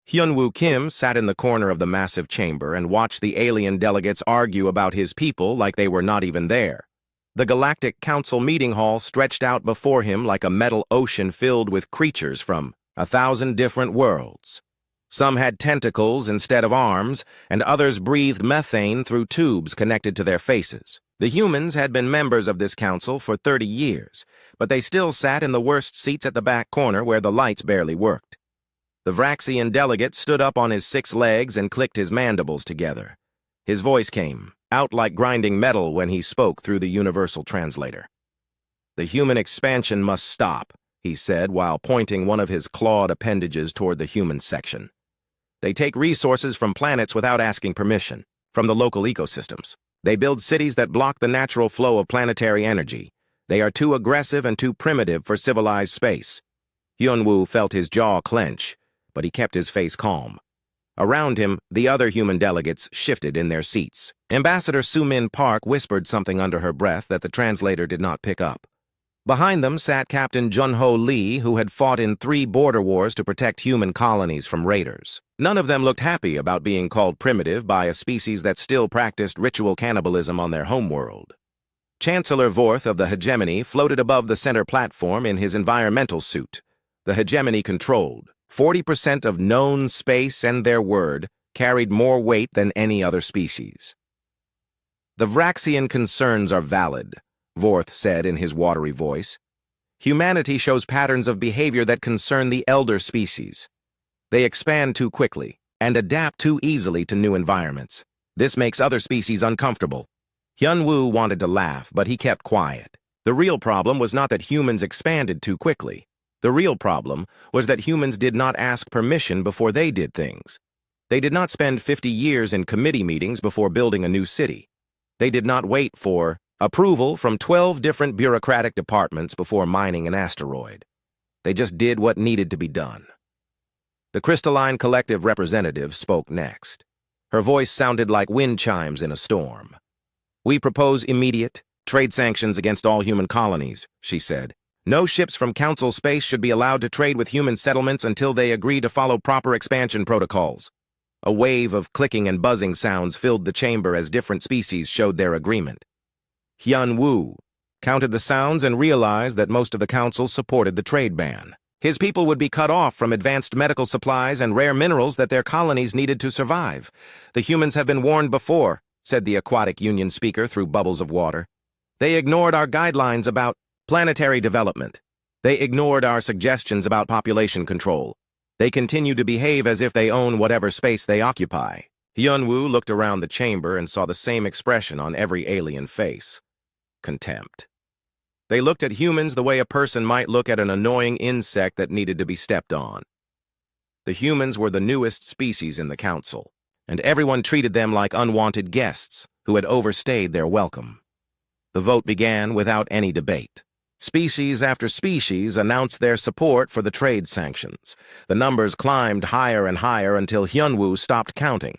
Hyunwoo Kim sat in the corner of the massive chamber and watched the alien delegates argue about his people like they were not even there. The Galactic Council meeting hall stretched out before him like a metal ocean filled with creatures from 1,000 different worlds. Some had tentacles instead of arms, and others breathed methane through tubes connected to their faces. The humans had been members of this council for 30 years, but they still sat in the worst seats at the back corner where the lights barely worked. The Vraxian delegate stood up on his 6 legs and clicked his mandibles together. His voice came out like grinding metal when he spoke through the universal translator. "The human expansion must stop," he said while pointing one of his clawed appendages toward the human section. "They take resources from planets without asking permission, from the local ecosystems. They build cities that block the natural flow of planetary energy. They are too aggressive and too primitive for civilized space." Hyunwoo felt his jaw clench, but he kept his face calm. Around him, the other human delegates shifted in their seats. Ambassador Soo-min Park whispered something under her breath that the translator did not pick up. Behind them sat Captain Jun-Ho Lee, who had fought in 3 border wars to protect human colonies from raiders. None of them looked happy about being called primitive by a species that still practiced ritual cannibalism on their homeworld. Chancellor Vorth of the Hegemony floated above the center platform in his environmental suit. The Hegemony controlled 40% of known space, and their word carried more weight than any other species. "The Vraxian concerns are valid," Vorth said in his watery voice. "Humanity shows patterns of behavior that concern the elder species. They expand too quickly and adapt too easily to new environments. This makes other species uncomfortable." Hyunwoo wanted to laugh, but he kept quiet. The real problem was not that humans expanded too quickly. The real problem was that humans did not ask permission before they did things. They did not spend 50 years in committee meetings before building a new city. They did not wait for approval from 12 different bureaucratic departments before mining an asteroid. They just did what needed to be done. The Crystalline Collective representative spoke next. Her voice sounded like wind chimes in a storm. "We propose immediate trade sanctions against all human colonies," she said. "No ships from Council space should be allowed to trade with human settlements until they agree to follow proper expansion protocols." A wave of clicking and buzzing sounds filled the chamber as different species showed their agreement. Hyunwoo counted the sounds and realized that most of the Council supported the trade ban. His people would be cut off from advanced medical supplies and rare minerals that their colonies needed to survive. "The humans have been warned before," said the Aquatic Union speaker through bubbles of water. "They ignored our guidelines about planetary development. They ignored our suggestions about population control. They continue to behave as if they own whatever space they occupy." Hyunwoo looked around the chamber and saw the same expression on every alien face. Contempt. They looked at humans the way a person might look at an annoying insect that needed to be stepped on. The humans were the newest species in the Council, and everyone treated them like unwanted guests who had overstayed their welcome. The vote began without any debate. Species after species announced their support for the trade sanctions. The numbers climbed higher and higher until Hyunwoo stopped counting.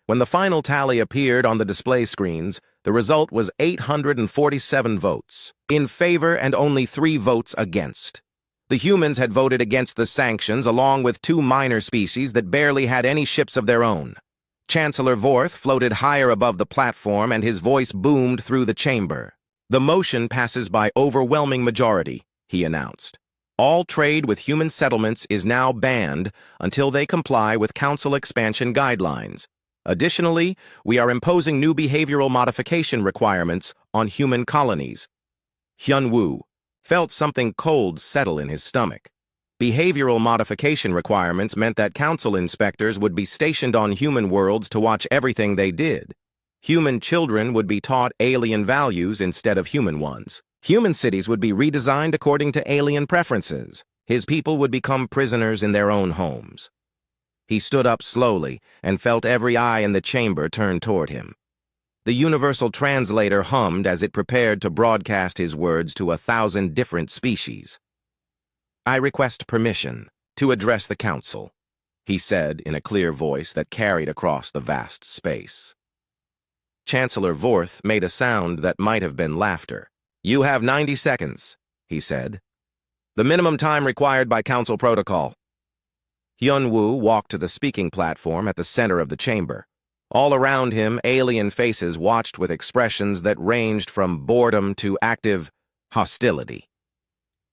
When the final tally appeared on the display screens, the result was 847 votes in favor and only 3 votes against. The humans had voted against the sanctions along with 2 minor species that barely had any ships of their own. Chancellor Vorth floated higher above the platform and his voice boomed through the chamber. "The motion passes by overwhelming majority," he announced. "All trade with human settlements is now banned until they comply with Council expansion guidelines. Additionally, we are imposing new behavioral modification requirements on human colonies." Hyunwoo felt something cold settle in his stomach. Behavioral modification requirements meant that Council inspectors would be stationed on human worlds to watch everything they did. Human children would be taught alien values instead of human ones. Human cities would be redesigned according to alien preferences. His people would become prisoners in their own homes. He stood up slowly and felt every eye in the chamber turn toward him. The universal translator hummed as it prepared to broadcast his words to 1,000 different species. "I request permission to address the Council," he said in a clear voice that carried across the vast space. Chancellor Vorth made a sound that might have been laughter. "You have 90 seconds, he said. "The minimum time required by Council protocol." Hyun-woo walked to the speaking platform at the center of the chamber. All around him, alien faces watched with expressions that ranged from boredom to active hostility.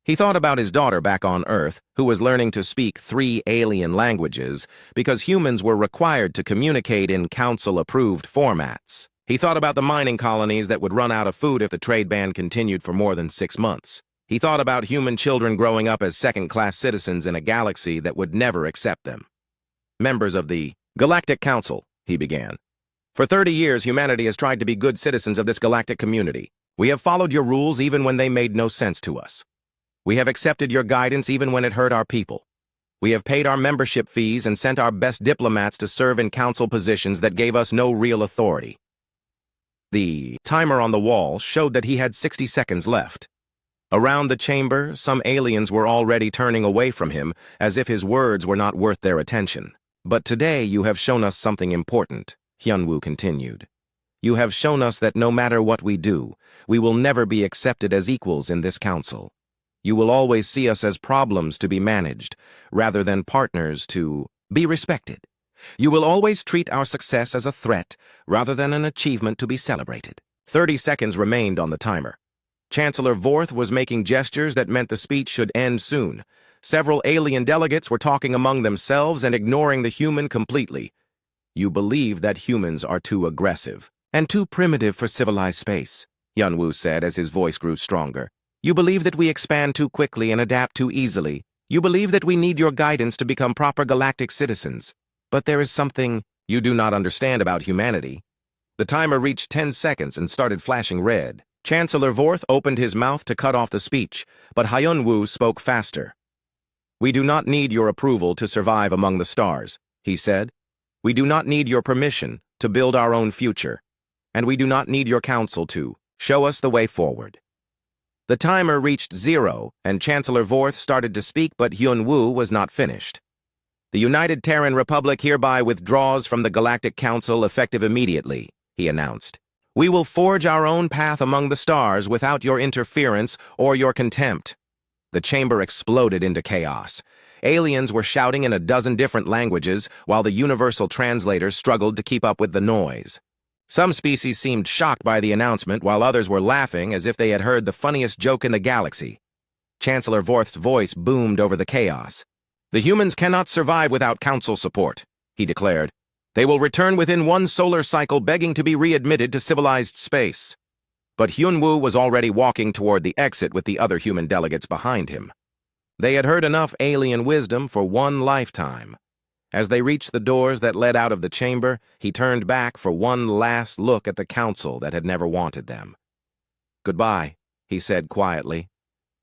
He thought about his daughter back on Earth, who was learning to speak 3 alien languages because humans were required to communicate in council-approved formats. He thought about the mining colonies that would run out of food if the trade ban continued for more than 6 months. He thought about human children growing up as second-class citizens in a galaxy that would never accept them. Members of the Galactic Council, he began. For 30 years, humanity has tried to be good citizens of this galactic community. We have followed your rules even when they made no sense to us. We have accepted your guidance even when it hurt our people. We have paid our membership fees and sent our best diplomats to serve in council positions that gave us no real authority. The timer on the wall showed that he had 60 seconds left. Around the chamber, some aliens were already turning away from him, as if his words were not worth their attention. But today you have shown us something important, Hyun-woo continued. You have shown us that no matter what we do, we will never be accepted as equals in this council. You will always see us as problems to be managed, rather than partners to be respected. You will always treat our success as a threat, rather than an achievement to be celebrated. 30 seconds remained on the timer. Chancellor Vorth was making gestures that meant the speech should end soon. Several alien delegates were talking among themselves and ignoring the human completely. You believe that humans are too aggressive and too primitive for civilized space, Hyun-woo said as his voice grew stronger. You believe that we expand too quickly and adapt too easily. You believe that we need your guidance to become proper galactic citizens. But there is something you do not understand about humanity. The timer reached 10 seconds and started flashing red. Chancellor Vorth opened his mouth to cut off the speech, but Hyun-woo spoke faster. We do not need your approval to survive among the stars, he said. We do not need your permission to build our own future. And we do not need your counsel to show us the way forward. The timer reached 0, and Chancellor Vorth started to speak, but Hyun-woo was not finished. The United Terran Republic hereby withdraws from the Galactic Council effective immediately, he announced. We will forge our own path among the stars without your interference or your contempt. The chamber exploded into chaos. Aliens were shouting in a dozen different languages, while the universal translators struggled to keep up with the noise. Some species seemed shocked by the announcement, while others were laughing as if they had heard the funniest joke in the galaxy. Chancellor Vorth's voice boomed over the chaos. The humans cannot survive without council support, he declared. They will return within 1 solar cycle begging to be readmitted to civilized space. But Hyun-woo was already walking toward the exit with the other human delegates behind him. They had heard enough alien wisdom for 1 lifetime. As they reached the doors that led out of the chamber, he turned back for one last look at the council that had never wanted them. Goodbye, he said quietly.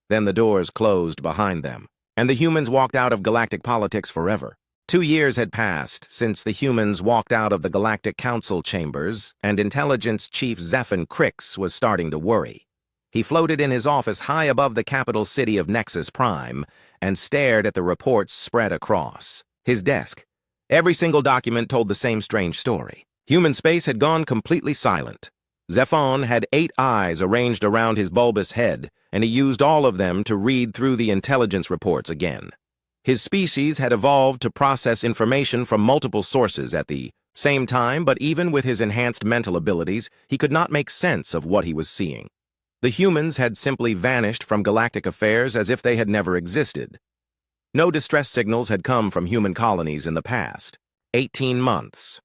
Then the doors closed behind them, and the humans walked out of galactic politics forever. 2 years had passed since the humans walked out of the Galactic Council chambers, and Intelligence Chief Zephan Crix was starting to worry. He floated in his office high above the capital city of Nexus Prime and stared at the reports spread across his desk. Every single document told the same strange story. Human space had gone completely silent. Zephan had 8 eyes arranged around his bulbous head, and he used all of them to read through the intelligence reports again. His species had evolved to process information from multiple sources at the same time, but even with his enhanced mental abilities, he could not make sense of what he was seeing. The humans had simply vanished from galactic affairs as if they had never existed. No distress signals had come from human colonies in the past 18 months.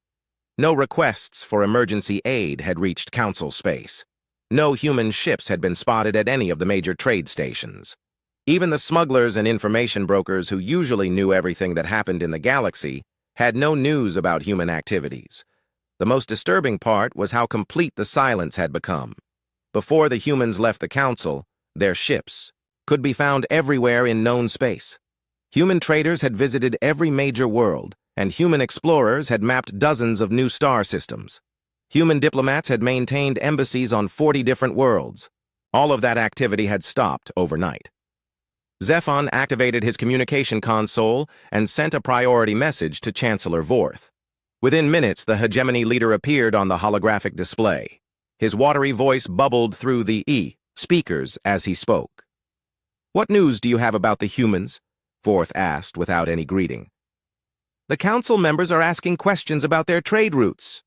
No requests for emergency aid had reached Council space. No human ships had been spotted at any of the major trade stations. Even the smugglers and information brokers who usually knew everything that happened in the galaxy had no news about human activities. The most disturbing part was how complete the silence had become. Before the humans left the Council, their ships could be found everywhere in known space. Human traders had visited every major world, and human explorers had mapped dozens of new star systems. Human diplomats had maintained embassies on 40 different worlds. All of that activity had stopped overnight. Zephan activated his communication console and sent a priority message to Chancellor Vorth. Within minutes, the hegemony leader appeared on the holographic display. His watery voice bubbled through the speakers as he spoke. "What news do you have about the humans?" Vorth asked without any greeting. The council members are asking questions about their trade routes.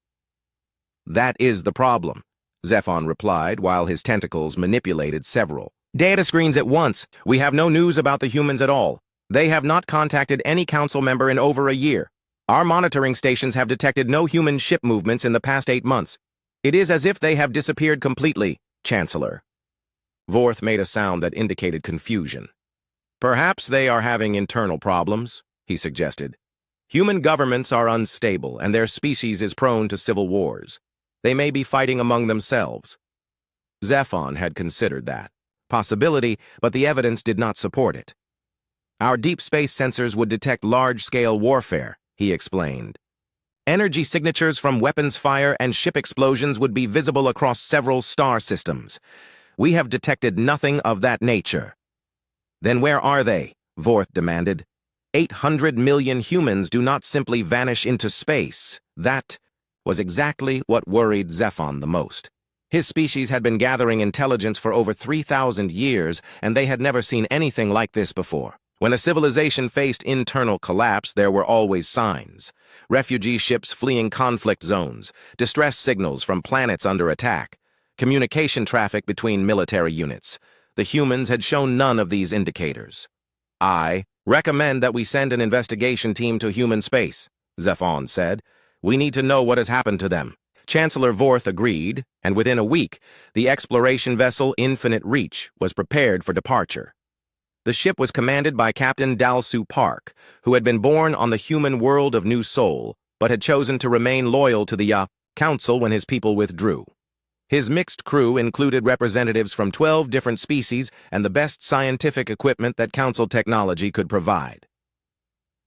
That is the problem, Zephon replied while his tentacles manipulated several data screens at once. We have no news about the humans at all. They have not contacted any council member in over a year. Our monitoring stations have detected no human ship movements in the past 8 months. It is as if they have disappeared completely, Chancellor. Vorth made a sound that indicated confusion. Perhaps they are having internal problems, he suggested. Human governments are unstable, and their species is prone to civil wars. They may be fighting among themselves. Zephon had considered that possibility, but the evidence did not support it. Our deep space sensors would detect large-scale warfare, he explained. Energy signatures from weapons fire and ship explosions would be visible across several star systems. We have detected nothing of that nature. Then where are they? Vorth demanded. 800 million humans do not simply vanish into space. That was exactly what worried Zephon the most. His species had been gathering intelligence for over 3,000 years, and they had never seen anything like this before. When a civilization faced internal collapse, there were always signs. Refugee ships fleeing conflict zones, distress signals from planets under attack, communication traffic between military units. The humans had shown none of these indicators. I recommend that we send an investigation team to human space, Zephon said. We need to know what has happened to them. Chancellor Vorth agreed, and within a week, the exploration vessel Infinite Reach was prepared for departure. The ship was commanded by Captain Dalsu Park, who had been born on the human world of New Sol, but had chosen to remain loyal to the Council when his people withdrew. His mixed crew included representatives from 12 different species and the best scientific equipment that Council technology could provide.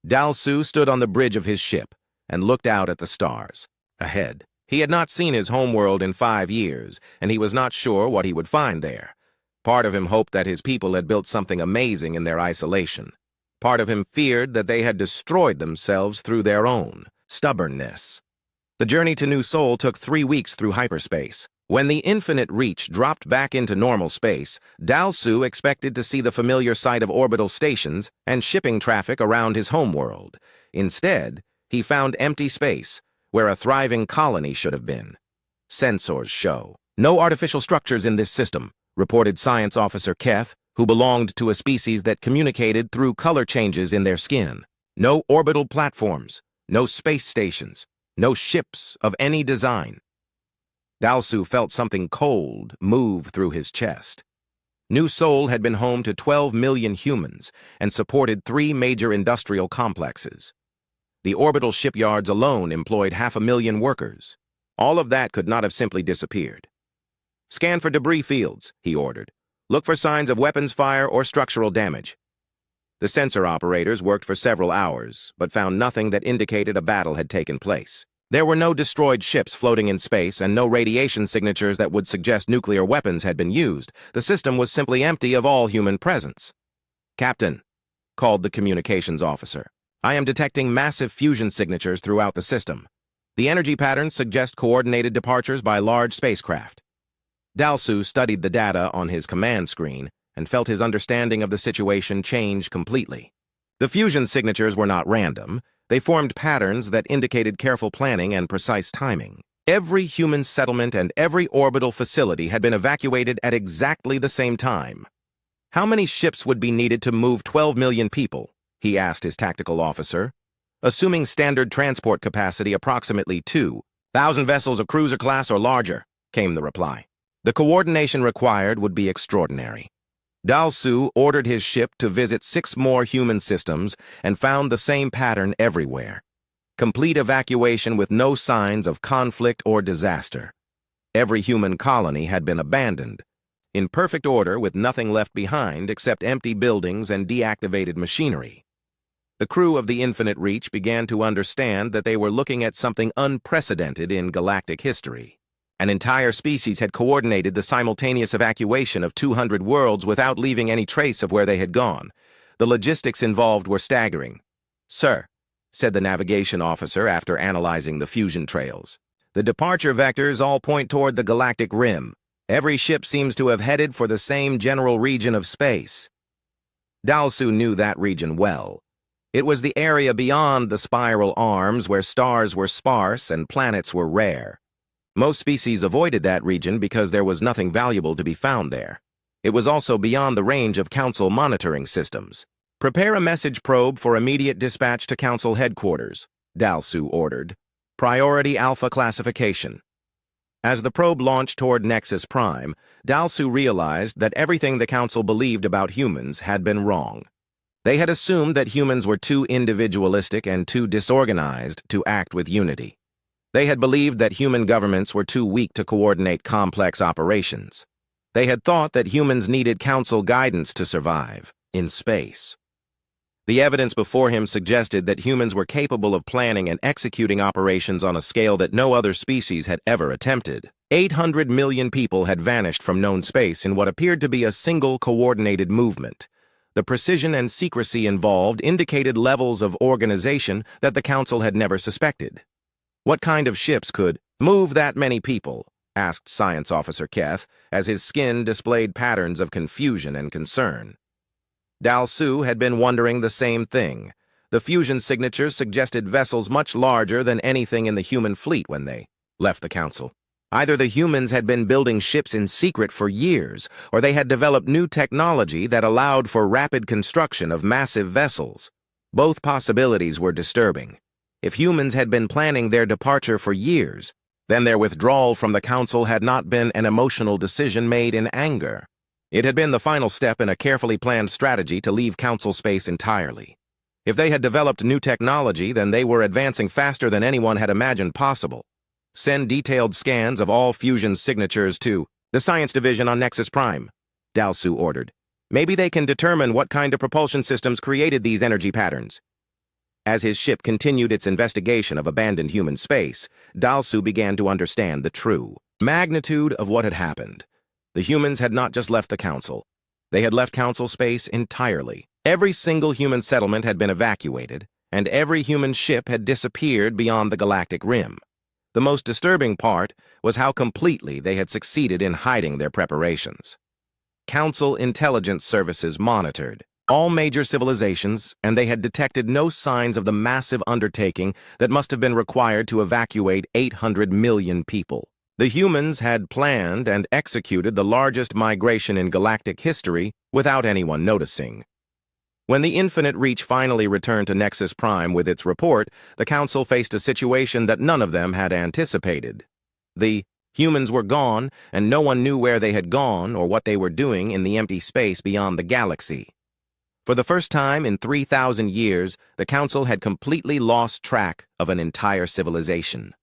Dalsu stood on the bridge of his ship and looked out at the stars. Ahead, he had not seen his homeworld in 5 years, and he was not sure what he would find there. Part of him hoped that his people had built something amazing in their isolation. Part of him feared that they had destroyed themselves through their own stubbornness. The journey to New Sol took 3 weeks through hyperspace. When the Infinite Reach dropped back into normal space, Dalsu expected to see the familiar sight of orbital stations and shipping traffic around his homeworld. Instead, he found empty space, where a thriving colony should have been. Sensors show no artificial structures in this system, reported Science Officer Keth, who belonged to a species that communicated through color changes in their skin. No orbital platforms, no space stations, no ships of any design. Dalsu felt something cold move through his chest. New Sol had been home to 12 million humans and supported 3 major industrial complexes. The orbital shipyards alone employed 500,000 workers. All of that could not have simply disappeared. Scan for debris fields, he ordered. Look for signs of weapons fire or structural damage. The sensor operators worked for several hours, but found nothing that indicated a battle had taken place. There were no destroyed ships floating in space and no radiation signatures that would suggest nuclear weapons had been used. The system was simply empty of all human presence. Captain, called the communications officer, I am detecting massive fusion signatures throughout the system. The energy patterns suggest coordinated departures by large spacecraft. Dalsu studied the data on his command screen and felt his understanding of the situation change completely. The fusion signatures were not random. They formed patterns that indicated careful planning and precise timing. Every human settlement and every orbital facility had been evacuated at exactly the same time. How many ships would be needed to move 12 million people? He asked his tactical officer. Assuming standard transport capacity approximately 2,000 vessels of cruiser class or larger, came the reply. The coordination required would be extraordinary. Dalsu ordered his ship to visit 6 more human systems and found the same pattern everywhere. Complete evacuation with no signs of conflict or disaster. Every human colony had been abandoned, in perfect order with nothing left behind except empty buildings and deactivated machinery. The crew of the Infinite Reach began to understand that they were looking at something unprecedented in galactic history. An entire species had coordinated the simultaneous evacuation of 200 worlds without leaving any trace of where they had gone. The logistics involved were staggering. Sir, said the navigation officer after analyzing the fusion trails, the departure vectors all point toward the galactic rim. Every ship seems to have headed for the same general region of space. Dalsu knew that region well. It was the area beyond the spiral arms where stars were sparse and planets were rare. Most species avoided that region because there was nothing valuable to be found there. It was also beyond the range of Council monitoring systems. "Prepare a message probe for immediate dispatch to Council headquarters," Dalsu ordered. "Priority Alpha classification." As the probe launched toward Nexus Prime, Dalsu realized that everything the Council believed about humans had been wrong. They had assumed that humans were too individualistic and too disorganized to act with unity. They had believed that human governments were too weak to coordinate complex operations. They had thought that humans needed Council guidance to survive in space. The evidence before him suggested that humans were capable of planning and executing operations on a scale that no other species had ever attempted. 800 million people had vanished from known space in what appeared to be a single coordinated movement. The precision and secrecy involved indicated levels of organization that the Council had never suspected. "What kind of ships could move that many people?" asked Science Officer Keth, as his skin displayed patterns of confusion and concern. Dalsu had been wondering the same thing. The fusion signatures suggested vessels much larger than anything in the human fleet when they left the Council. Either the humans had been building ships in secret for years, or they had developed new technology that allowed for rapid construction of massive vessels. Both possibilities were disturbing. If humans had been planning their departure for years, then their withdrawal from the Council had not been an emotional decision made in anger. It had been the final step in a carefully planned strategy to leave Council space entirely. If they had developed new technology, then they were advancing faster than anyone had imagined possible. "Send detailed scans of all fusion signatures to the Science Division on Nexus Prime," Dalsu ordered. "Maybe they can determine what kind of propulsion systems created these energy patterns." As his ship continued its investigation of abandoned human space, Dalsu began to understand the true magnitude of what had happened. The humans had not just left the Council. They had left Council space entirely. Every single human settlement had been evacuated, and every human ship had disappeared beyond the galactic rim. The most disturbing part was how completely they had succeeded in hiding their preparations. Council intelligence services monitored all major civilizations, and they had detected no signs of the massive undertaking that must have been required to evacuate 800 million people. The humans had planned and executed the largest migration in galactic history without anyone noticing. When the Infinite Reach finally returned to Nexus Prime with its report, the Council faced a situation that none of them had anticipated. The humans were gone, and no one knew where they had gone or what they were doing in the empty space beyond the galaxy. For the first time in 3,000 years, the Council had completely lost track of an entire civilization.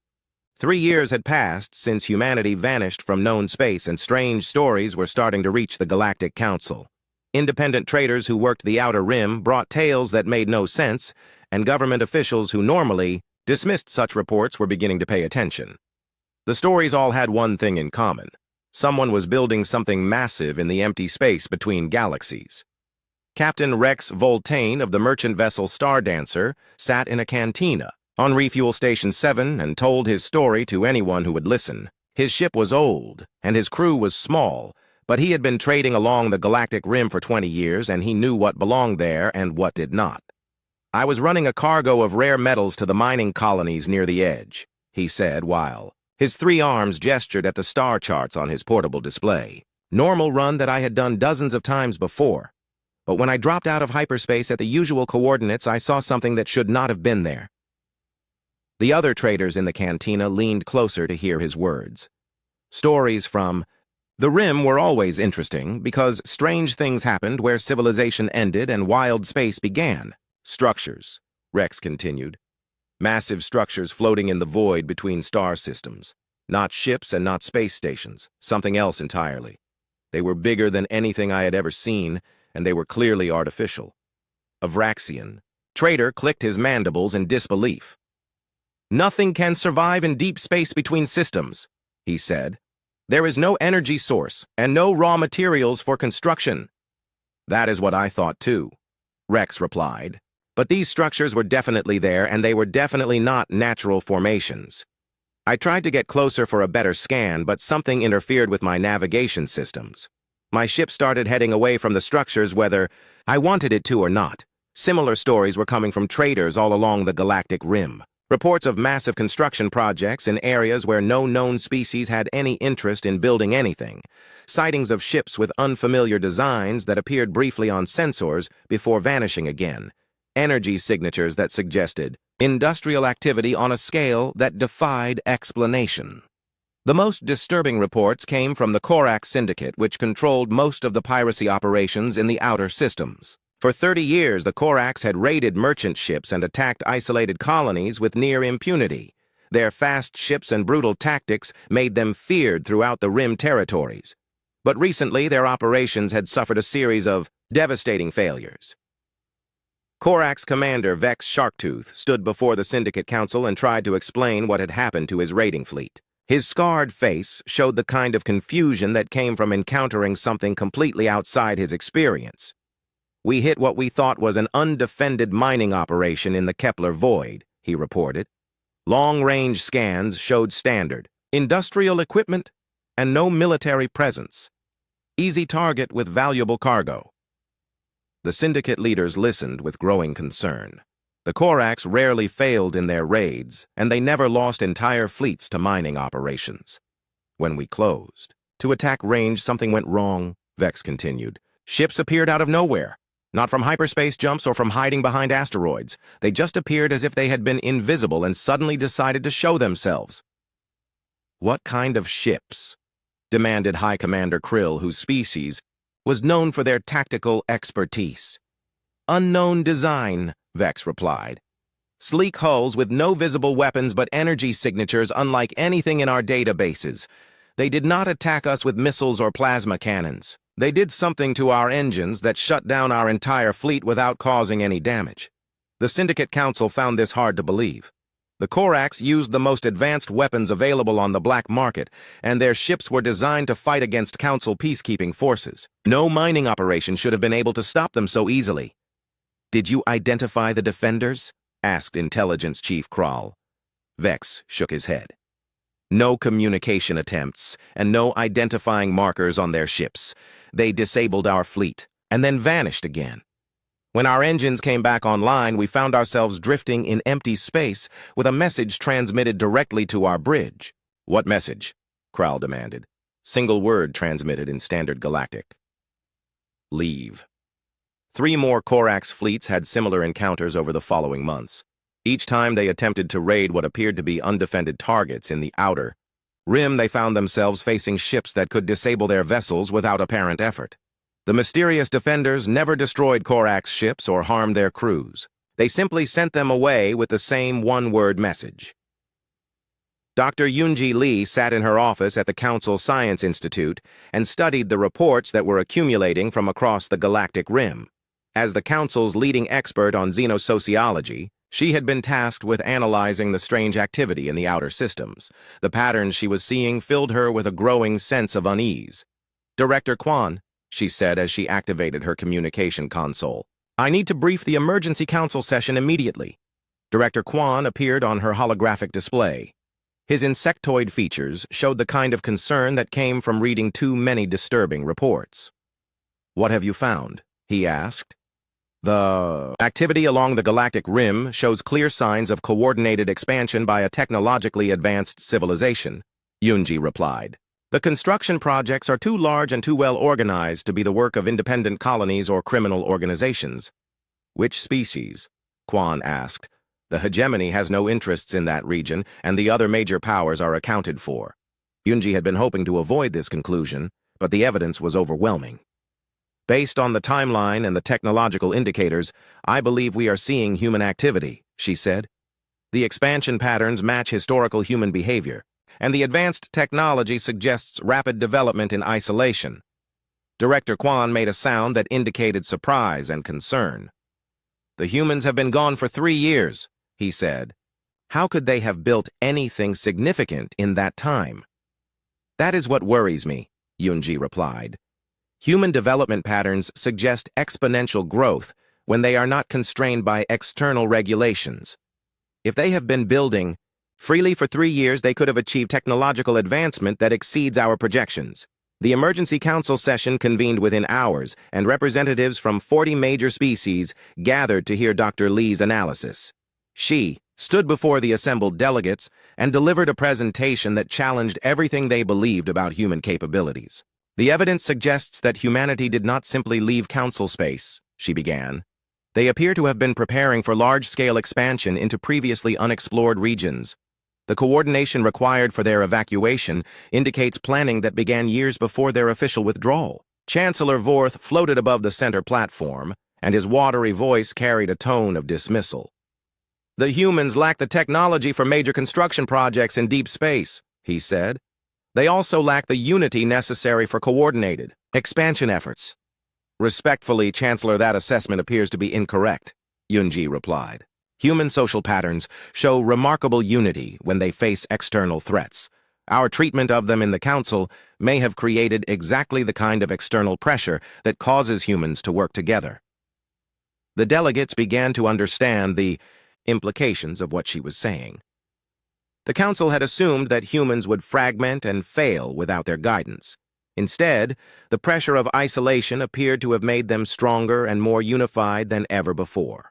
3 years had passed since humanity vanished from known space, and strange stories were starting to reach the Galactic Council. Independent traders who worked the Outer Rim brought tales that made no sense, and government officials who normally dismissed such reports were beginning to pay attention. The stories all had one thing in common. Someone was building something massive in the empty space between galaxies. Captain Rex Voltaine of the merchant vessel Star Dancer sat in a cantina on Refuel Station 7 and told his story to anyone who would listen. His ship was old, and his crew was small, but he had been trading along the galactic rim for 20 years, and he knew what belonged there and what did not. "I was running a cargo of rare metals to the mining colonies near the edge," he said while his 3 arms gestured at the star charts on his portable display. "Normal run that I had done dozens of times before. But when I dropped out of hyperspace at the usual coordinates, I saw something that should not have been there." The other traders in the cantina leaned closer to hear his words. Stories from the Rim were always interesting because strange things happened where civilization ended and wild space began. "Structures," Rex continued. "Massive structures floating in the void between star systems. Not ships and not space stations, something else entirely. They were bigger than anything I had ever seen, and they were clearly artificial. Avraxian." Trader clicked his mandibles in disbelief. "Nothing can survive in deep space between systems," he said. "There is no energy source and no raw materials for construction." "That is what I thought too," Rex replied. "But these structures were definitely there, and they were definitely not natural formations. I tried to get closer for a better scan, but something interfered with my navigation systems. My ship started heading away from the structures whether I wanted it to or not. Similar stories were coming from traders all along the galactic rim. Reports of massive construction projects in areas where no known species had any interest in building anything. Sightings of ships with unfamiliar designs that appeared briefly on sensors before vanishing again. Energy signatures that suggested industrial activity on a scale that defied explanation. The most disturbing reports came from the Corax Syndicate, which controlled most of the piracy operations in the outer systems. For 30 years, the Corax had raided merchant ships and attacked isolated colonies with near impunity. Their fast ships and brutal tactics made them feared throughout the Rim territories. But recently, their operations had suffered a series of devastating failures. Corax commander Vex Sharktooth stood before the Syndicate Council and tried to explain what had happened to his raiding fleet. His scarred face showed the kind of confusion that came from encountering something completely outside his experience. "We hit what we thought was an undefended mining operation in the Kepler Void," he reported. Long-range scans showed standard, industrial equipment, and no military presence. Easy target with valuable cargo. The Syndicate leaders listened with growing concern. The Corax rarely failed in their raids, and they never lost entire fleets to mining operations. "When we closed to attack range, something went wrong," Vex continued. "Ships appeared out of nowhere. Not from hyperspace jumps or from hiding behind asteroids. They just appeared as if they had been invisible and suddenly decided to show themselves." "What kind of ships?" demanded High Commander Krill, whose species was known for their tactical expertise. "Unknown design," Vex replied. "Sleek hulls with no visible weapons but energy signatures unlike anything in our databases. They did not attack us with missiles or plasma cannons. They did something to our engines that shut down our entire fleet without causing any damage." The Syndicate Council found this hard to believe. The Corax used the most advanced weapons available on the black market, and their ships were designed to fight against Council peacekeeping forces. No mining operation should have been able to stop them so easily. "Did you identify the defenders?" asked Intelligence Chief Krall. Vex shook his head. "No communication attempts, and no identifying markers on their ships. They disabled our fleet, and then vanished again. When our engines came back online, we found ourselves drifting in empty space with a message transmitted directly to our bridge." "What message?" Krall demanded. Single word transmitted in Standard Galactic. "Leave." 3 more Corax fleets had similar encounters over the following months. Each time they attempted to raid what appeared to be undefended targets in the outer rim, they found themselves facing ships that could disable their vessels without apparent effort. The mysterious defenders never destroyed Corax ships or harmed their crews. They simply sent them away with the same one-word message. Dr. Yunji Lee sat in her office at the Council Science Institute and studied the reports that were accumulating from across the galactic rim. As the Council's leading expert on xenosociology, she had been tasked with analyzing the strange activity in the outer systems. The patterns she was seeing filled her with a growing sense of unease. "Director Quan," she said as she activated her communication console, "I need to brief the emergency council session immediately." Director Quan appeared on her holographic display. His insectoid features showed the kind of concern that came from reading too many disturbing reports. "What have you found?" he asked. "The activity along the galactic rim shows clear signs of coordinated expansion by a technologically advanced civilization," Yunji replied. "The construction projects are too large and too well organized to be the work of independent colonies or criminal organizations." "Which species?" Quan asked. "The hegemony has no interests in that region, and the other major powers are accounted for." Yunji had been hoping to avoid this conclusion, but the evidence was overwhelming. "Based on the timeline and the technological indicators, I believe we are seeing human activity," she said. "The expansion patterns match historical human behavior, and the advanced technology suggests rapid development in isolation." Director Quan made a sound that indicated surprise and concern. "The humans have been gone for 3 years," he said. "How could they have built anything significant in that time?" "That is what worries me," Yunji replied. "Human development patterns suggest exponential growth when they are not constrained by external regulations. If they have been building freely for 3 years, they could have achieved technological advancement that exceeds our projections." The emergency council session convened within hours, and representatives from 40 major species gathered to hear Dr. Lee's analysis. She stood before the assembled delegates and delivered a presentation that challenged everything they believed about human capabilities. The evidence suggests that humanity did not simply leave council space, she began. They appear to have been preparing for large-scale expansion into previously unexplored regions. The coordination required for their evacuation indicates planning that began years before their official withdrawal. Chancellor Vorth floated above the center platform, and his watery voice carried a tone of dismissal. "The humans lack the technology for major construction projects in deep space," he said. "They also lack the unity necessary for coordinated expansion efforts." "Respectfully, Chancellor, that assessment appears to be incorrect," Yunji replied. "Human social patterns show remarkable unity when they face external threats. Our treatment of them in the Council may have created exactly the kind of external pressure that causes humans to work together." The delegates began to understand the implications of what she was saying. The Council had assumed that humans would fragment and fail without their guidance. Instead, the pressure of isolation appeared to have made them stronger and more unified than ever before.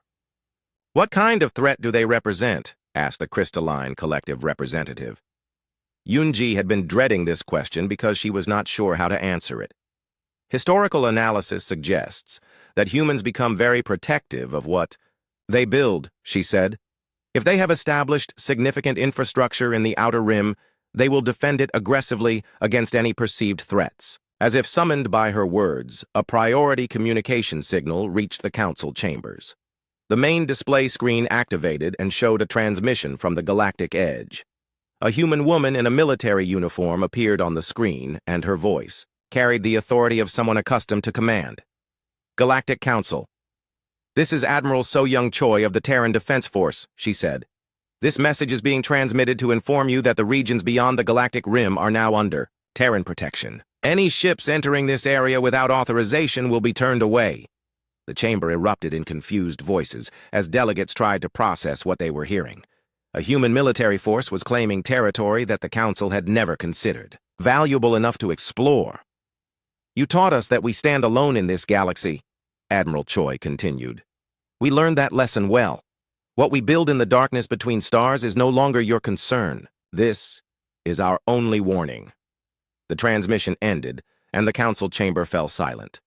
"What kind of threat do they represent?" asked the crystalline collective representative. Yunji had been dreading this question because she was not sure how to answer it. Historical analysis suggests that humans become very protective of what they build, she said. If they have established significant infrastructure in the outer rim, they will defend it aggressively against any perceived threats. As if summoned by her words, a priority communication signal reached the council chambers. The main display screen activated and showed a transmission from the Galactic Edge. A human woman in a military uniform appeared on the screen, and her voice carried the authority of someone accustomed to command. "Galactic Council. This is Admiral So-Young Choi of the Terran Defense Force," she said. "This message is being transmitted to inform you that the regions beyond the Galactic Rim are now under Terran protection. Any ships entering this area without authorization will be turned away." The chamber erupted in confused voices as delegates tried to process what they were hearing. A human military force was claiming territory that the Council had never considered, valuable enough to explore. "You taught us that we stand alone in this galaxy," Admiral Choi continued. "We learned that lesson well. What we build in the darkness between stars is no longer your concern. This is our only warning." The transmission ended, and the council chamber fell silent.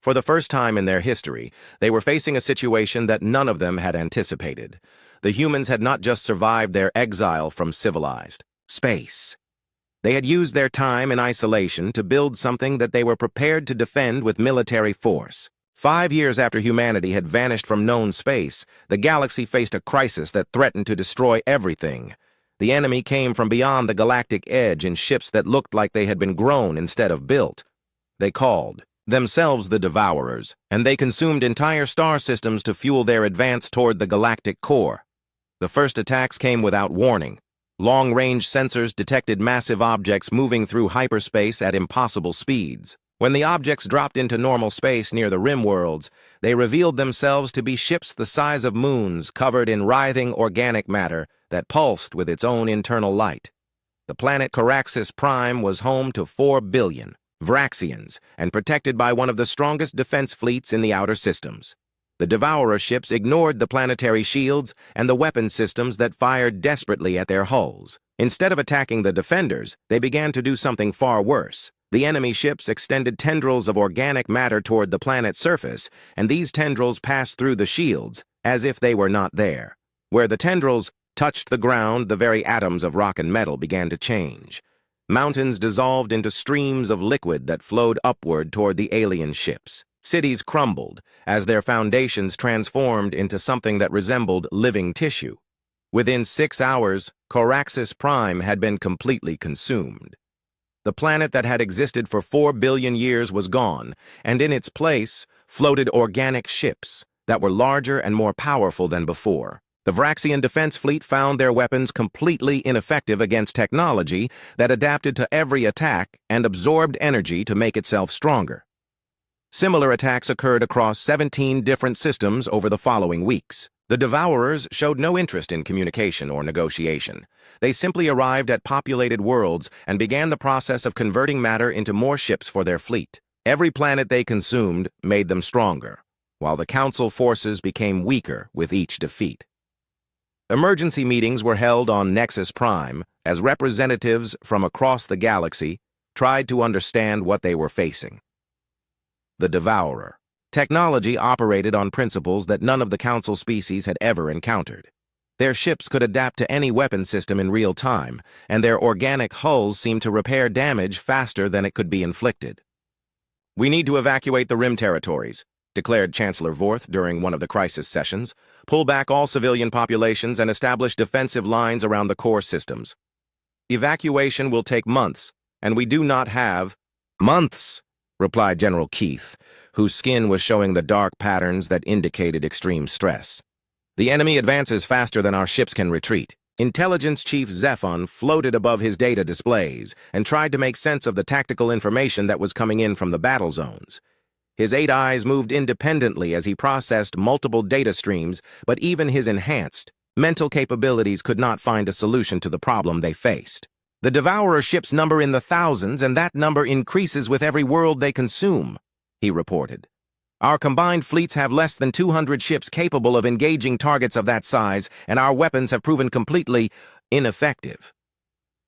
For the first time in their history, they were facing a situation that none of them had anticipated. The humans had not just survived their exile from civilized space. They had used their time in isolation to build something that they were prepared to defend with military force. 5 years after humanity had vanished from known space, the galaxy faced a crisis that threatened to destroy everything. The enemy came from beyond the Galactic Edge in ships that looked like they had been grown instead of built. They called themselves the Devourers, and they consumed entire star systems to fuel their advance toward the galactic core. The first attacks came without warning. Long-range sensors detected massive objects moving through hyperspace at impossible speeds. When the objects dropped into normal space near the rim worlds, they revealed themselves to be ships the size of moons covered in writhing organic matter that pulsed with its own internal light. The planet Coraxis Prime was home to 4 billion Vraxians and protected by one of the strongest defense fleets in the outer systems. The Devourer ships ignored the planetary shields and the weapon systems that fired desperately at their hulls. Instead of attacking the defenders, they began to do something far worse. The enemy ships extended tendrils of organic matter toward the planet's surface, and these tendrils passed through the shields as if they were not there. Where the tendrils touched the ground, the very atoms of rock and metal began to change. Mountains dissolved into streams of liquid that flowed upward toward the alien ships. Cities crumbled as their foundations transformed into something that resembled living tissue. Within 6 hours, Coraxis Prime had been completely consumed. The planet that had existed for 4 billion years was gone, and in its place floated organic ships that were larger and more powerful than before. The Vraxian defense fleet found their weapons completely ineffective against technology that adapted to every attack and absorbed energy to make itself stronger. Similar attacks occurred across 17 different systems over the following weeks. The Devourers showed no interest in communication or negotiation. They simply arrived at populated worlds and began the process of converting matter into more ships for their fleet. Every planet they consumed made them stronger, while the Council forces became weaker with each defeat. Emergency meetings were held on Nexus Prime as representatives from across the galaxy tried to understand what they were facing. The Devourer. Technology operated on principles that none of the Council species had ever encountered. Their ships could adapt to any weapon system in real time, and their organic hulls seemed to repair damage faster than it could be inflicted. "We need to evacuate the Rim territories," declared Chancellor Vorth during one of the crisis sessions. "Pull back all civilian populations and establish defensive lines around the core systems. Evacuation will take months, and we do not have—" "Months," replied General Keith, whose skin was showing the dark patterns that indicated extreme stress. "The enemy advances faster than our ships can retreat." Intelligence Chief Zephon floated above his data displays and tried to make sense of the tactical information that was coming in from the battle zones. His 8 eyes moved independently as he processed multiple data streams, but even his enhanced mental capabilities could not find a solution to the problem they faced. "The Devourer ships number in the thousands, and that number increases with every world they consume," he reported. "Our combined fleets have less than 200 ships capable of engaging targets of that size, and our weapons have proven completely ineffective."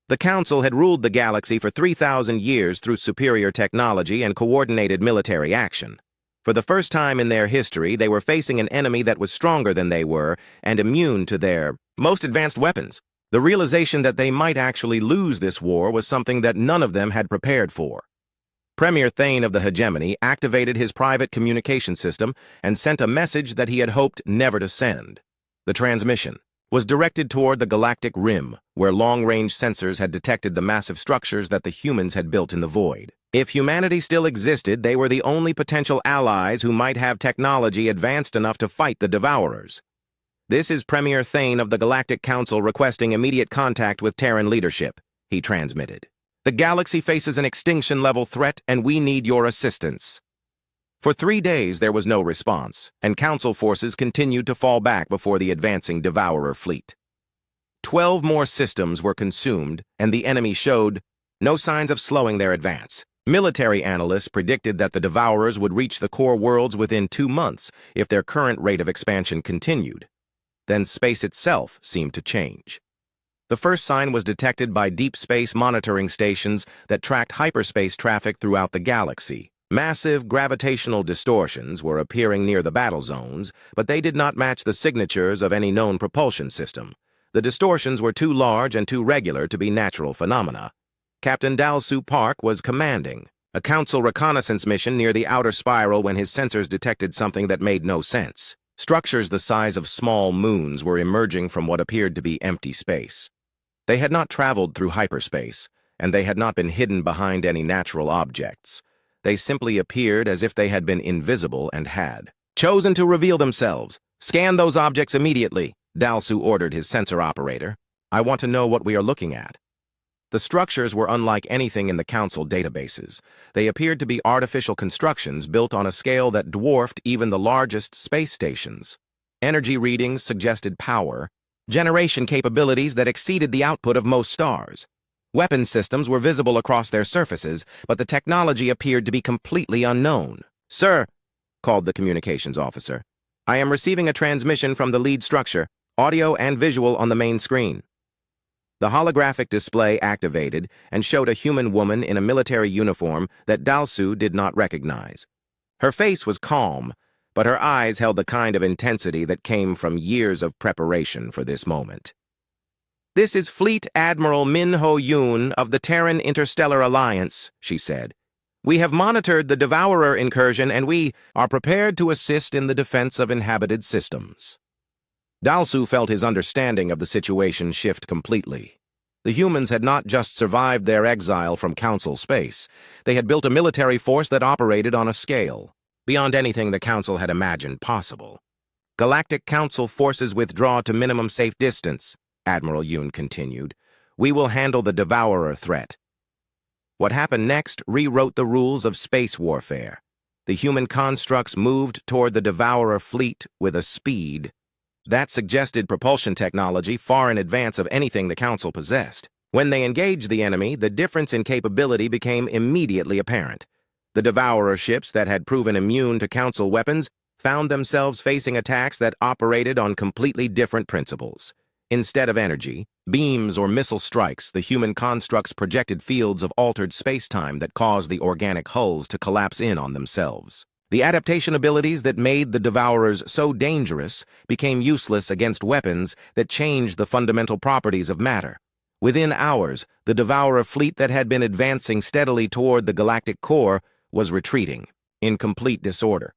The Council had ruled the galaxy for 3,000 years through superior technology and coordinated military action. For the first time in their history, they were facing an enemy that was stronger than they were and immune to their most advanced weapons. The realization that they might actually lose this war was something that none of them had prepared for. Premier Thane of the Hegemony activated his private communication system and sent a message that he had hoped never to send. The transmission was directed toward the Galactic Rim, where long-range sensors had detected the massive structures that the humans had built in the void. If humanity still existed, they were the only potential allies who might have technology advanced enough to fight the Devourers. "This is Premier Thane of the Galactic Council requesting immediate contact with Terran leadership," he transmitted. "The galaxy faces an extinction-level threat, and we need your assistance." For 3 days there was no response, and Council forces continued to fall back before the advancing Devourer fleet. 12 more systems were consumed, and the enemy showed no signs of slowing their advance. Military analysts predicted that the Devourers would reach the core worlds within 2 months if their current rate of expansion continued. Then space itself seemed to change. The first sign was detected by deep space monitoring stations that tracked hyperspace traffic throughout the galaxy. Massive gravitational distortions were appearing near the battle zones, but they did not match the signatures of any known propulsion system. The distortions were too large and too regular to be natural phenomena. Captain Dalsu Park was commanding a Council reconnaissance mission near the outer spiral when his sensors detected something that made no sense. Structures the size of small moons were emerging from what appeared to be empty space. They had not traveled through hyperspace, and they had not been hidden behind any natural objects. They simply appeared as if they had been invisible and had chosen to reveal themselves. "Scan those objects immediately," Dalsu ordered his sensor operator. "I want to know what we are looking at." The structures were unlike anything in the Council databases. They appeared to be artificial constructions built on a scale that dwarfed even the largest space stations. Energy readings suggested power, generation capabilities that exceeded the output of most stars. Weapon systems were visible across their surfaces, but the technology appeared to be completely unknown. "Sir," called the communications officer, "I am receiving a transmission from the lead structure, audio and visual on the main screen." The holographic display activated and showed a human woman in a military uniform that Dalsu did not recognize. Her face was calm, but her eyes held the kind of intensity that came from years of preparation for this moment. "This is Fleet Admiral Min Ho Yoon of the Terran Interstellar Alliance," she said. "We have monitored the Devourer incursion, and we are prepared to assist in the defense of inhabited systems." Dalsu felt his understanding of the situation shift completely. The humans had not just survived their exile from Council space. They had built a military force that operated on a scale beyond anything the Council had imagined possible. "Galactic Council forces withdraw to minimum safe distance," Admiral Yoon continued. "We will handle the Devourer threat." What happened next rewrote the rules of space warfare. The human constructs moved toward the Devourer fleet with a speed That suggested propulsion technology far in advance of anything the Council possessed. When they engaged the enemy, the difference in capability became immediately apparent. The Devourer ships that had proven immune to Council weapons found themselves facing attacks that operated on completely different principles. Instead of energy, beams, or missile strikes, the human constructs projected fields of altered space-time that caused the organic hulls to collapse in on themselves. The adaptation abilities that made the Devourers so dangerous became useless against weapons that changed the fundamental properties of matter. Within hours, the Devourer fleet that had been advancing steadily toward the galactic core was retreating, in complete disorder.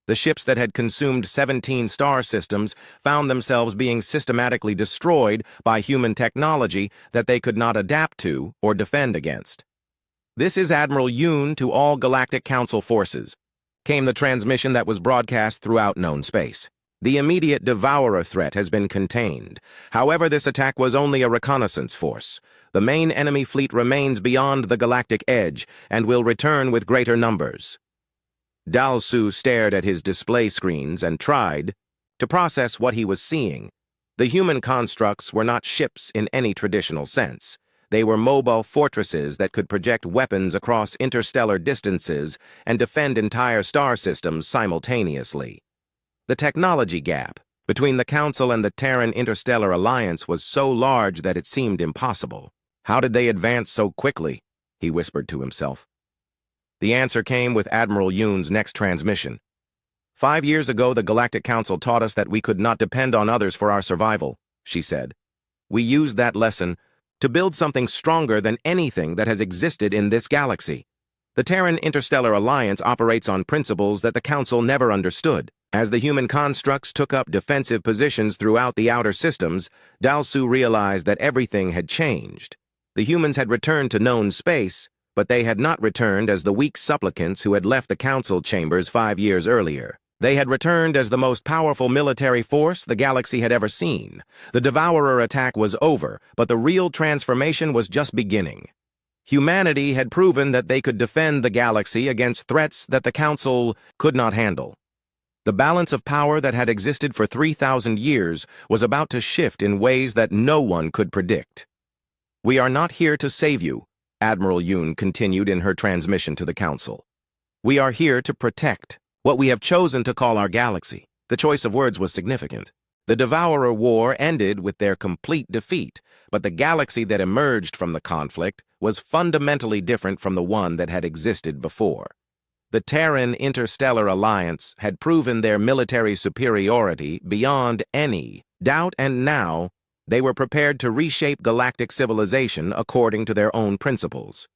The ships that had consumed 17 star systems found themselves being systematically destroyed by human technology that they could not adapt to or defend against. "This is Admiral Yoon to all Galactic Council forces," came the transmission that was broadcast throughout known space. "The immediate Devourer threat has been contained. However, this attack was only a reconnaissance force. The main enemy fleet remains beyond the galactic edge and will return with greater numbers." Dalsu stared at his display screens and tried to process what he was seeing. The human constructs were not ships in any traditional sense. They were mobile fortresses that could project weapons across interstellar distances and defend entire star systems simultaneously. The technology gap between the Council and the Terran Interstellar Alliance was so large that it seemed impossible. "How did they advance so quickly?" he whispered to himself. The answer came with Admiral Yoon's next transmission. 5 years ago, the Galactic Council taught us that we could not depend on others for our survival," she said. "We used that lesson to build something stronger than anything that has existed in this galaxy. The Terran Interstellar Alliance operates on principles that the Council never understood. As the human constructs took up defensive positions throughout the outer systems, Dalsu realized that everything had changed. The humans had returned to known space, but they had not returned as the weak supplicants who had left the Council chambers 5 years earlier. They had returned as the most powerful military force the galaxy had ever seen. The Devourer attack was over, but the real transformation was just beginning. Humanity had proven that they could defend the galaxy against threats that the Council could not handle. The balance of power that had existed for 3,000 years was about to shift in ways that no one could predict. "We are not here to save you," Admiral Yoon continued in her transmission to the Council. "We are here to protect what we have chosen to call our galaxy." The choice of words was significant. The Devourer War ended with their complete defeat, but the galaxy that emerged from the conflict was fundamentally different from the one that had existed before. The Terran Interstellar Alliance had proven their military superiority beyond any doubt, and now they were prepared to reshape galactic civilization according to their own principles.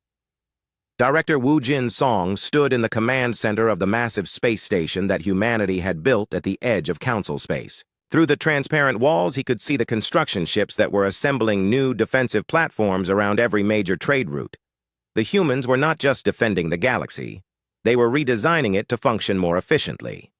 Director Wu Jin Song stood in the command center of the massive space station that humanity had built at the edge of Council space. Through the transparent walls, he could see the construction ships that were assembling new defensive platforms around every major trade route. The humans were not just defending the galaxy, they were redesigning it to function more efficiently.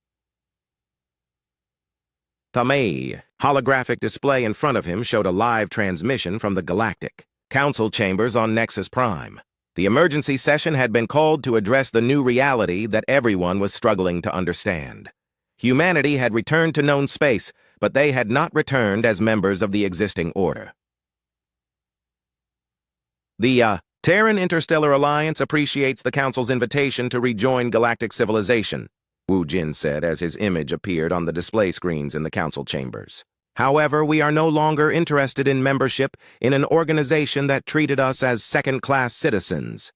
The holographic display in front of him showed a live transmission from the Galactic Council chambers on Nexus Prime. The emergency session had been called to address the new reality that everyone was struggling to understand. Humanity had returned to known space, but they had not returned as members of the existing order. The Terran Interstellar Alliance appreciates the Council's invitation to rejoin galactic civilization, Wu Jin said as his image appeared on the display screens in the Council chambers. "However, we are no longer interested in membership in an organization that treated us as second-class citizens."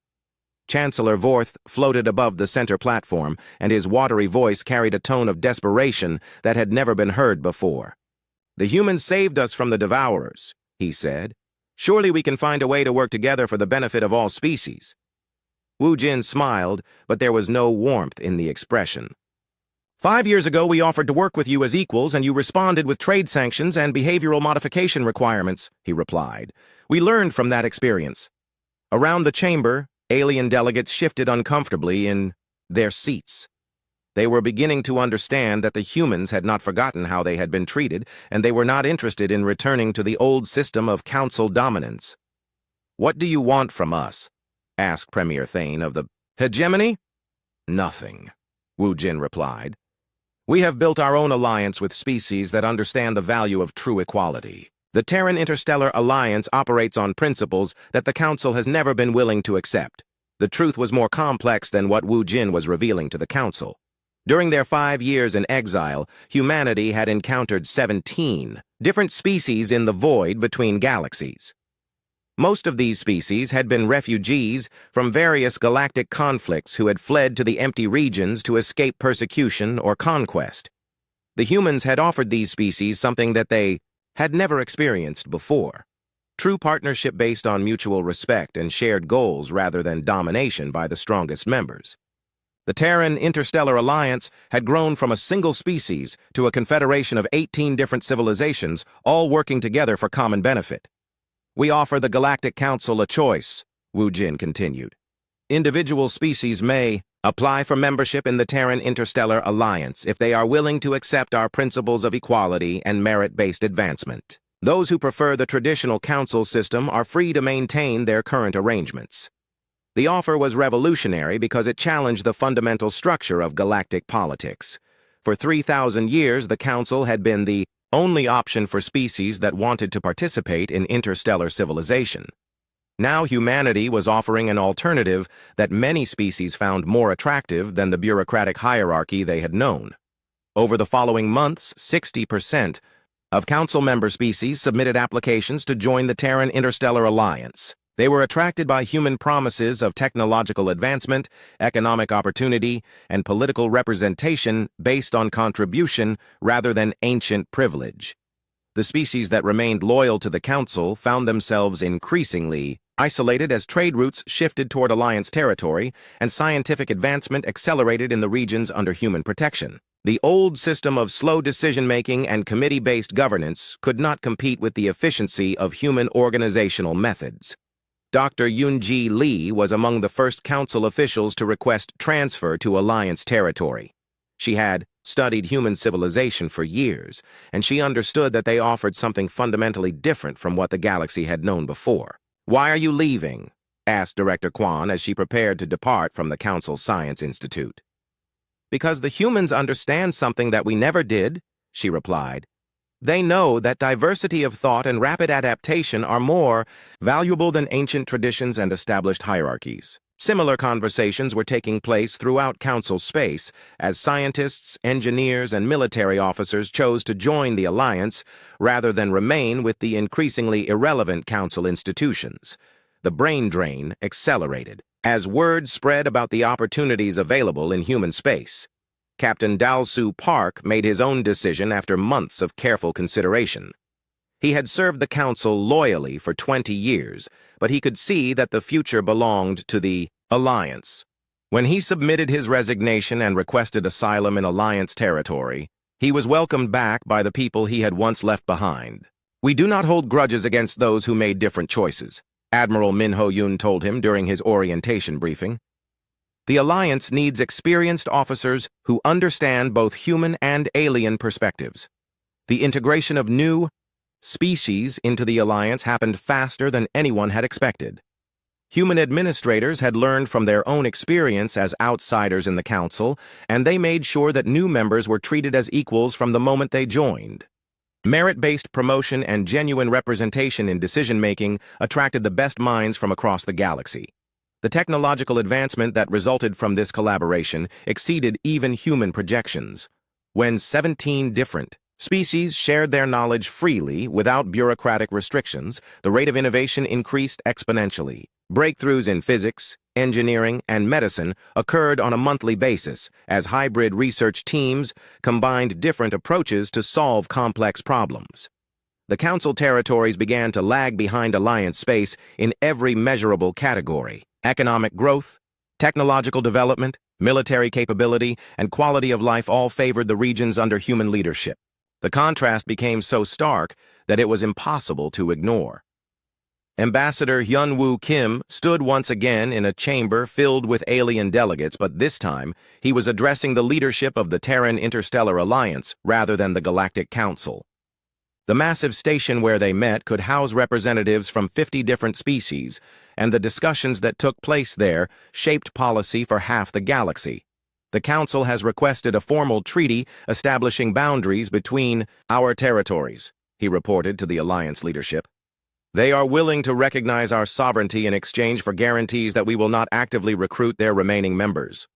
Chancellor Vorth floated above the center platform, and his watery voice carried a tone of desperation that had never been heard before. "The humans saved us from the Devourers," he said. "Surely we can find a way to work together for the benefit of all species." Wu Jin smiled, but there was no warmth in the expression. 5 years ago, we offered to work with you as equals, and you responded with trade sanctions and behavioral modification requirements," he replied. "We learned from that experience." Around the chamber, alien delegates shifted uncomfortably in their seats. They were beginning to understand that the humans had not forgotten how they had been treated, and they were not interested in returning to the old system of council dominance. "What do you want from us?" asked Premier Thane of the hegemony. "Nothing," Wu Jin replied. We have built our own alliance with species that understand the value of true equality. The Terran Interstellar Alliance operates on principles that the Council has never been willing to accept. The truth was more complex than what Wu Jin was revealing to the Council. During their 5 years in exile, humanity had encountered 17 different species in the void between galaxies. Most of these species had been refugees from various galactic conflicts who had fled to the empty regions to escape persecution or conquest. The humans had offered these species something that they had never experienced before: true partnership based on mutual respect and shared goals rather than domination by the strongest members. The Terran Interstellar Alliance had grown from a single species to a confederation of 18 different civilizations, all working together for common benefit. We offer the Galactic Council a choice, Wu Jin continued. Individual species may apply for membership in the Terran Interstellar Alliance if they are willing to accept our principles of equality and merit-based advancement. Those who prefer the traditional council system are free to maintain their current arrangements. The offer was revolutionary because it challenged the fundamental structure of galactic politics. For 3,000 years, the Council had been the only option for species that wanted to participate in interstellar civilization. Now humanity was offering an alternative that many species found more attractive than the bureaucratic hierarchy they had known. Over the following months, 60% of Council member species submitted applications to join the Terran Interstellar Alliance. They were attracted by human promises of technological advancement, economic opportunity, and political representation based on contribution rather than ancient privilege. The species that remained loyal to the Council found themselves increasingly isolated as trade routes shifted toward Alliance territory and scientific advancement accelerated in the regions under human protection. The old system of slow decision-making and committee-based governance could not compete with the efficiency of human organizational methods. Dr. Yunji Li was among the first Council officials to request transfer to Alliance territory. She had studied human civilization for years, and she understood that they offered something fundamentally different from what the galaxy had known before. "Why are you leaving?" asked Director Quan as she prepared to depart from the Council Science Institute. "Because the humans understand something that we never did," she replied. "They know that diversity of thought and rapid adaptation are more valuable than ancient traditions and established hierarchies." Similar conversations were taking place throughout Council space as scientists, engineers, and military officers chose to join the Alliance rather than remain with the increasingly irrelevant Council institutions. The brain drain accelerated as word spread about the opportunities available in human space. Captain Dalsu Park made his own decision after months of careful consideration. He had served the Council loyally for 20 years, but he could see that the future belonged to the Alliance. When he submitted his resignation and requested asylum in Alliance territory, he was welcomed back by the people he had once left behind. "We do not hold grudges against those who made different choices," Admiral Min Ho-yun told him during his orientation briefing. "The Alliance needs experienced officers who understand both human and alien perspectives. The integration of new species into the Alliance happened faster than anyone had expected. Human administrators had learned from their own experience as outsiders in the Council, and they made sure that new members were treated as equals from the moment they joined. Merit-based promotion and genuine representation in decision-making attracted the best minds from across the galaxy. The technological advancement that resulted from this collaboration exceeded even human projections. When 17 different species shared their knowledge freely without bureaucratic restrictions, the rate of innovation increased exponentially. Breakthroughs in physics, engineering, and medicine occurred on a monthly basis as hybrid research teams combined different approaches to solve complex problems. The Council territories began to lag behind Alliance space in every measurable category. Economic growth, technological development, military capability, and quality of life all favored the regions under human leadership. The contrast became so stark that it was impossible to ignore. Ambassador Hyun-woo Kim stood once again in a chamber filled with alien delegates, but this time he was addressing the leadership of the Terran Interstellar Alliance rather than the Galactic Council. The massive station where they met could house representatives from 50 different species, and the discussions that took place there shaped policy for half the galaxy. The Council has requested a formal treaty establishing boundaries between our territories, he reported to the Alliance leadership. They are willing to recognize our sovereignty in exchange for guarantees that we will not actively recruit their remaining members.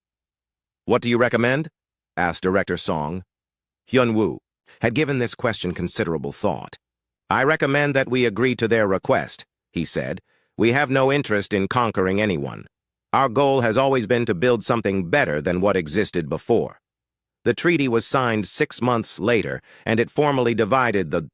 What do you recommend? Asked Director Song. Hyun-woo had given this question considerable thought. I recommend that we agree to their request, he said. We have no interest in conquering anyone. Our goal has always been to build something better than what existed before. The treaty was signed 6 months later, and it formally divided the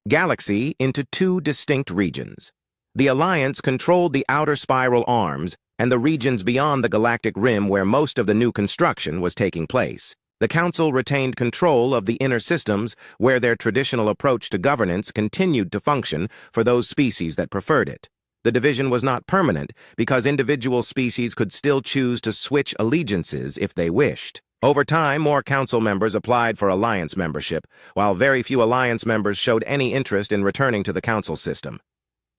galaxy into 2 distinct regions. The Alliance controlled the outer spiral arms and the regions beyond the galactic rim where most of the new construction was taking place. The Council retained control of the inner systems where their traditional approach to governance continued to function for those species that preferred it. The division was not permanent because individual species could still choose to switch allegiances if they wished. Over time, more Council members applied for Alliance membership, while very few Alliance members showed any interest in returning to the Council system.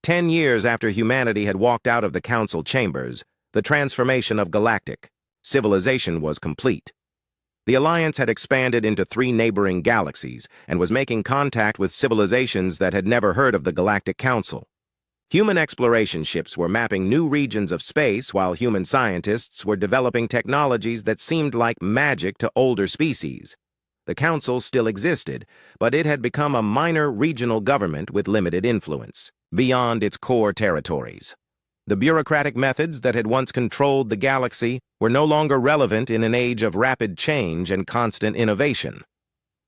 10 years after humanity had walked out of the Council chambers, the transformation of galactic civilization was complete. The Alliance had expanded into 3 neighboring galaxies and was making contact with civilizations that had never heard of the Galactic Council. Human exploration ships were mapping new regions of space while human scientists were developing technologies that seemed like magic to older species. The Council still existed, but it had become a minor regional government with limited influence, beyond its core territories. The bureaucratic methods that had once controlled the galaxy were no longer relevant in an age of rapid change and constant innovation.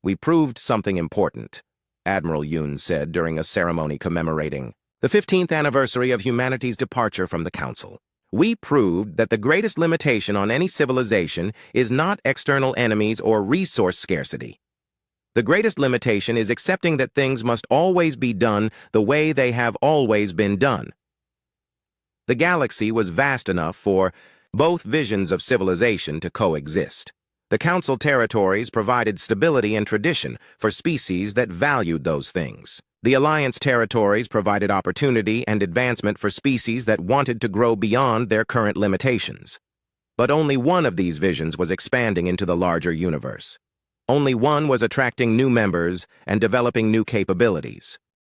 We proved something important, Admiral Yoon said during a ceremony commemorating the 15th anniversary of humanity's departure from the Council. We proved that the greatest limitation on any civilization is not external enemies or resource scarcity. The greatest limitation is accepting that things must always be done the way they have always been done. The galaxy was vast enough for both visions of civilization to coexist. The Council territories provided stability and tradition for species that valued those things. The Alliance territories provided opportunity and advancement for species that wanted to grow beyond their current limitations. But only one of these visions was expanding into the larger universe. Only one was attracting new members and developing new capabilities.